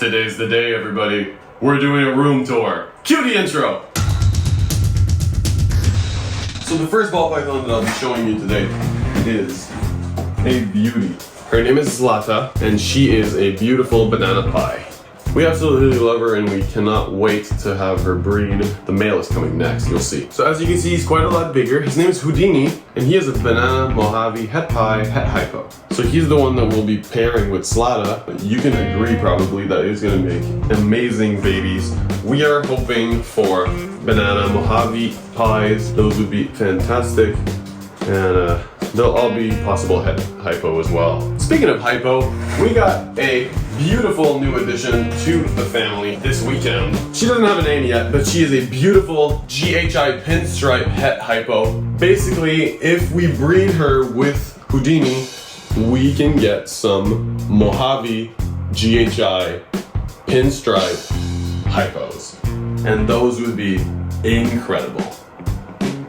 Today's the day, everybody. We're doing a room tour. Cue the intro! So the first ball python that I'll be showing you today is a beauty. Her name is Zlata, and she is a beautiful banana pie. We absolutely love her, and we cannot wait to have her breed. The male is coming next, you'll see. So as you can see, he's quite a lot bigger. His name is Houdini, and he is a banana Mojave het pie het hypo. So he's the one that we'll be pairing with Zlata. You can agree probably that he's gonna make amazing babies. We are hoping for banana Mojave pies. Those would be fantastic. And they'll all be possible het hypo as well. Speaking of hypo, we got a beautiful new addition to the family this weekend. She doesn't have a name yet, but she is a beautiful GHI pinstripe het hypo. Basically, if we breed her with Houdini, we can get some Mojave GHI pinstripe hypos. And those would be incredible.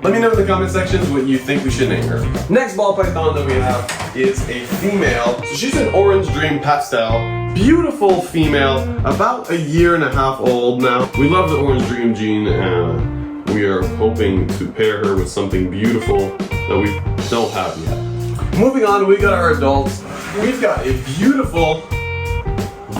Let me know in the comment sections what you think we should name her. Next ball python that we have is a female. So she's an orange dream pastel. Beautiful female, about 1.5 years old now. We love the orange dream gene, and we are hoping to pair her with something beautiful that we don't have yet. Moving on, we got our adults. We've got a beautiful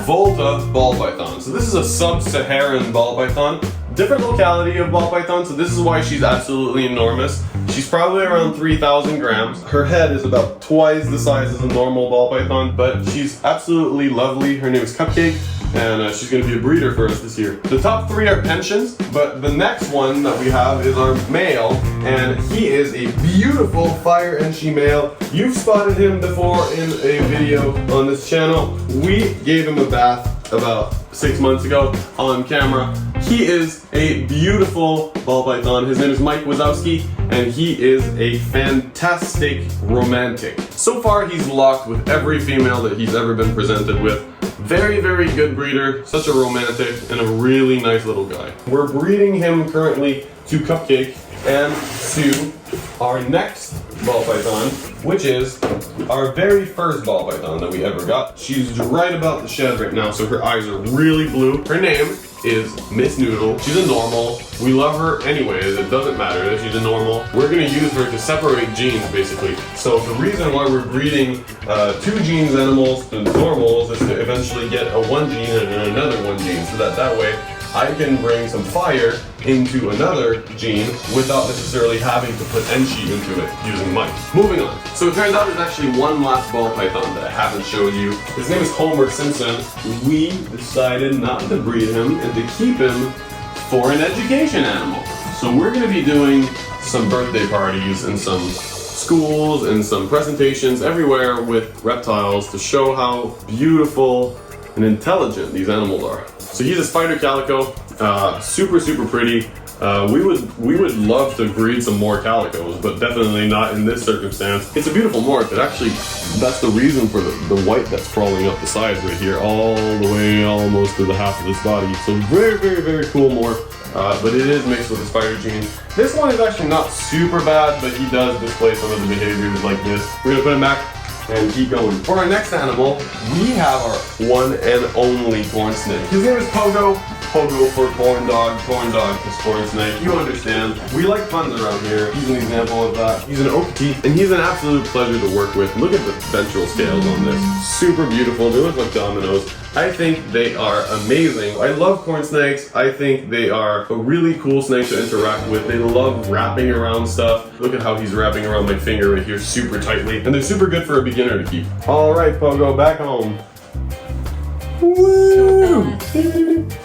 Volta ball python. So this is a sub-Saharan ball python. Different locality of ball python, so this is why she's absolutely enormous. She's probably around 3,000 grams. Her head is about twice the size as a normal ball python, but she's absolutely lovely. Her name is Cupcake, and she's going to be a breeder for us this year. The top 3 are pensions, but the next one that we have is our male, and he is a beautiful fire and she male. You've spotted him before in a video on this channel. We gave him a bath about 6 months ago on camera. He is a beautiful ball python. His name is Mike Wazowski, and he is a fantastic romantic. So far, he's locked with every female that he's ever been presented with. Very, very good breeder, such a romantic, and a really nice little guy. We're breeding him currently to Cupcake and to our next ball python, which is our very first ball python that we ever got. She's right about the shed right now, so her eyes are really blue. Her name is Miss Noodle. She's a normal. We love her anyways. It doesn't matter that she's a normal. We're gonna use her to separate genes, basically. So the reason why we're breeding 2 genes animals to normals is to eventually get a 1 gene and another 1 gene, so that way I can bring some fire into another gene without necessarily having to put Enchi into it using Mike. Moving on. So it turns out there's actually one last ball python that I haven't showed you. His name is Colbert Simpson. We decided not to breed him and to keep him for an education animal. So we're going to be doing some birthday parties and some schools and some presentations everywhere with reptiles to show how beautiful and intelligent these animals are. So he's a spider calico, super pretty. We would love to breed some more calicos, but definitely not in this circumstance. It's a beautiful morph. It actually, that's the reason for the white that's crawling up the sides right here, all the way almost to the half of his body. So very cool morph. But it is mixed with the spider gene. This one is actually not super bad, but he does display some of the behaviors like this. We're gonna put him back and keep going. For our next animal, we have our one and only corn snake. His name is Pogo. Pogo for corn dog is corn snake. You understand. We like puns around here. He's an example of that. He's an oak teeth, and he's an absolute pleasure to work with. Look at the ventral scales on this. Super beautiful. They look like dominoes. I think they are amazing. I love corn snakes. I think they are a really cool snake to interact with. They love wrapping around stuff. Look at how he's wrapping around my finger right here super tightly. And they're super good for a beginner to keep. All right, Pogo, back home. Woo!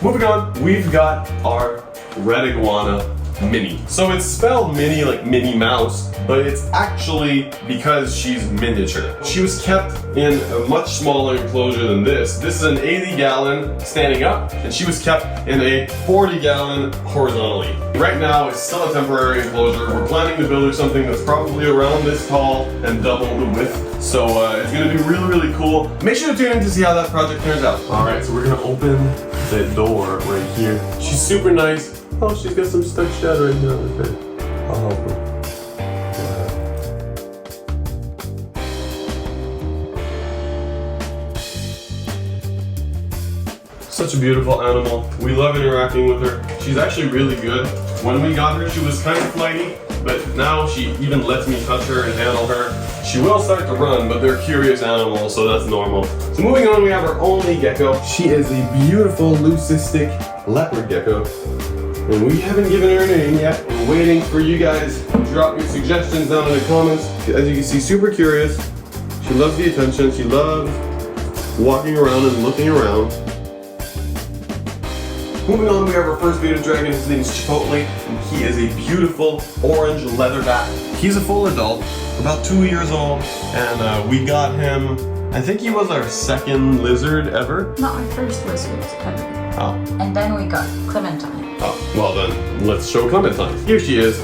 Moving on, we've got our red iguana Mini. So it's spelled Mini like Minnie Mouse, but it's actually because she's miniature. She was kept in a much smaller enclosure than this. This is an 80-gallon standing up, and she was kept in a 40-gallon horizontally. Right now, it's still a temporary enclosure. We're planning to build her something that's probably around this tall and double the width. So it's gonna be really cool. Make sure to tune in to see how that project turns out. All right, so we're gonna open the door right here. She's super nice. Oh, she's got some stuck shut right now. Okay. I'll help her. Such a beautiful animal. We love interacting with her. She's actually really good. When we got her, she was kind of flighty, but now she even lets me touch her and handle her. She will start to run, but they're curious animals, so that's normal. So moving on, we have our only gecko. She is a beautiful leucistic leopard gecko. And we haven't given her a name yet. We're waiting for you guys to drop your suggestions down in the comments. As you can see, super curious. She loves the attention. She loves walking around and looking around. Moving on, we have our first bearded dragon. His name is Chipotle, and he is a beautiful orange leatherback. He's a full adult, about 2 years old, and we got him, I think he was our second lizard ever. Not our first lizard ever. Oh. And then we got Clementine. Oh, well then, let's show Clementine. Here she is.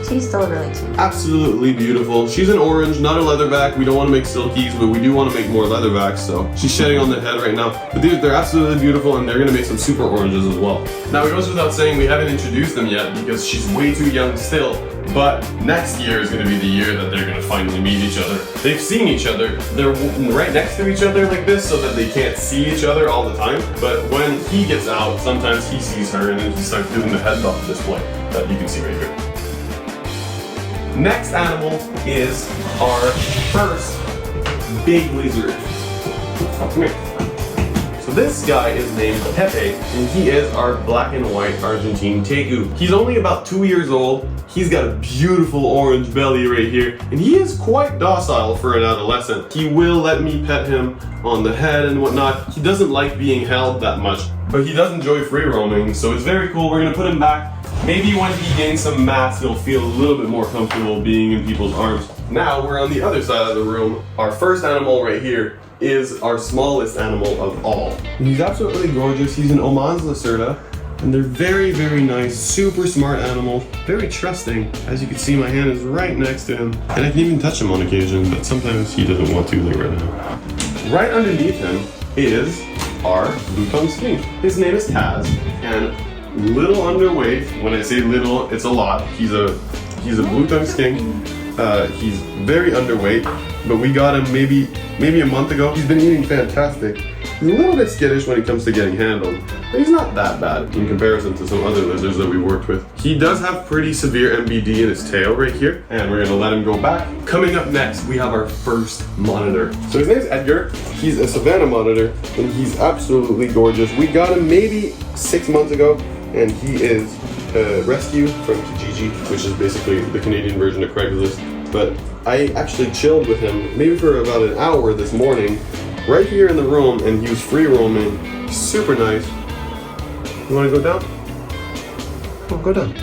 She's still really cute. Absolutely beautiful. She's an orange, not a leatherback. We don't want to make silkies, but we do want to make more leatherbacks, so she's shedding on the head right now. But they're absolutely beautiful, and they're going to make some super oranges as well. Now, it goes without saying we haven't introduced them yet because she's way too young still, but next year is going to be the year that they're going to finally meet each other. They've seen each other. They're right next to each other like this so that they can't see each other all the time, but when he gets out, sometimes he sees her and then he starts doing the head bump display that you can see right here. Next animal is our first big lizard. Come here. So this guy is named Pepe, and he is our black and white Argentine Tegu. He's only about 2 years old. He's got a beautiful orange belly right here, and he is quite docile for an adolescent. He will let me pet him on the head and whatnot. He doesn't like being held that much, but he does enjoy free roaming, so it's very cool. We're gonna put him back. Maybe when he gains some mass, he'll feel a little bit more comfortable being in people's arms. Now we're on the other side of the room. Our first animal right here is our smallest animal of all. And he's absolutely gorgeous. He's an Omens Lacerta, and they're very, very nice, super smart animal, very trusting. As you can see, my hand is right next to him, and I can even touch him on occasion, but sometimes he doesn't want to, like right now. Right underneath him is our blue-tongued skink. His name is Taz, and little underweight. When I say little, it's a lot. He's a blue-tongued skink. He's very underweight, but we got him maybe a month ago. He's been eating fantastic. He's a little bit skittish when it comes to getting handled, but he's not that bad in comparison to some other lizards that we worked with. He does have pretty severe MBD in his tail right here, and we're gonna let him go back. Coming up next, we have our first monitor. So his name's Edgar. He's a Savannah Monitor, and he's absolutely gorgeous. We got him maybe 6 months ago, and he is a rescue from Kijiji, which is basically the Canadian version of Craigslist. But I actually chilled with him maybe for about an hour this morning, right here in the room, and he was free roaming. Super nice. You want to go down? Oh, go down.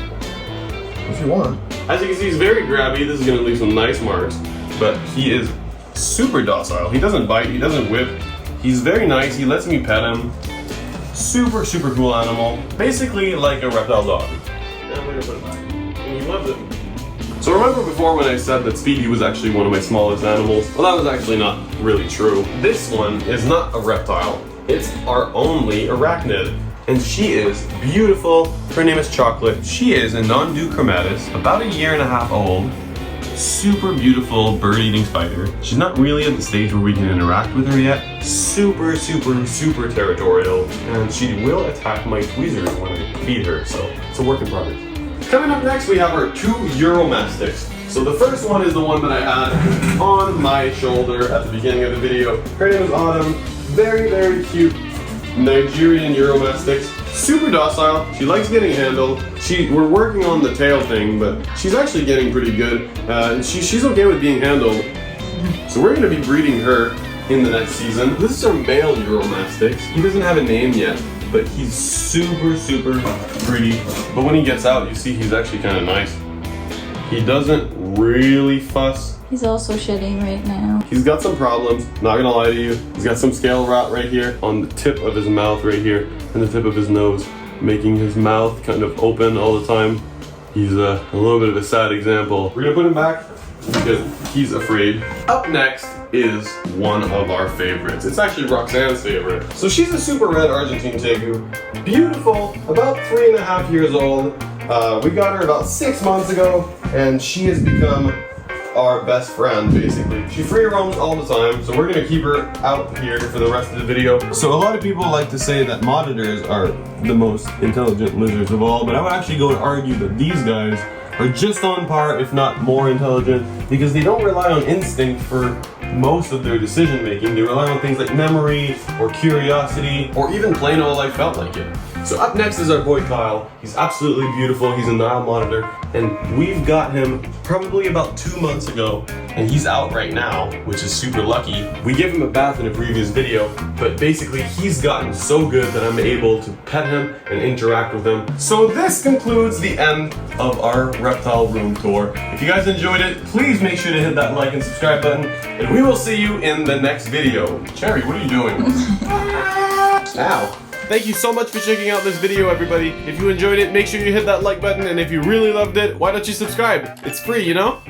If you want. As you can see, he's very grabby. This is going to leave some nice marks, but he is super docile. He doesn't bite, he doesn't whip. He's very nice. He lets me pet him. Super, super cool animal. Basically like a reptile dog. Now we're gonna put it back. And he loves it. So remember before when I said that Speedy was actually one of my smallest animals? Well, that was actually not really true. This one is not a reptile. It's our only arachnid. And she is beautiful. Her name is Chocolate. She is a non-dew chromatus, about 1.5 years old. Super beautiful bird-eating spider. She's not really at the stage where we can interact with her yet. Super, super, super territorial, and she will attack my tweezers when I feed her, so it's a work in progress. Coming up next, we have our 2 Euromastics. So the first one is the one that I had on my shoulder at the beginning of the video. Her name is Autumn. Very, very cute Nigerian Euromastics. Super docile. She likes getting handled. We're working on the tail thing, but she's actually getting pretty good. She's okay with being handled. So we're going to be breeding her in the next season. This is our male Euromastix. He doesn't have a name yet, but he's super, super pretty. But when he gets out, you see he's actually kind of nice. He doesn't really fuss. He's also shedding right now. He's got some problems, not gonna lie to you. He's got some scale rot right here on the tip of his mouth right here and the tip of his nose, making his mouth kind of open all the time. He's a little bit of a sad example. We're gonna put him back because he's afraid. Up next is one of our favorites. It's actually Roxanne's favorite. So she's a super red Argentine Tegu. Beautiful, about 3.5 years old. We got her about 6 months ago, and she has become our best friend, basically. She free roams all the time, so we're gonna keep her out here for the rest of the video. So a lot of people like to say that monitors are the most intelligent lizards of all, but I would actually go and argue that these guys are just on par, if not more intelligent, because they don't rely on instinct for most of their decision making. They rely on things like memory or curiosity or even plain old I felt like it. So up next is our boy Kyle. He's absolutely beautiful. He's a Nile monitor, and we've got him probably about 2 months ago, and he's out right now, which is super lucky. We gave him a bath in a previous video, but basically he's gotten so good that I'm able to pet him and interact with him. So this concludes the end of our reptile room tour. If you guys enjoyed it, please make sure to hit that like and subscribe button, and we will see you in the next video. Cherry, what are you doing? Ow. Thank you so much for checking out this video, everybody. If you enjoyed it, make sure you hit that like button, and if you really loved it, why don't you subscribe? It's free, you know?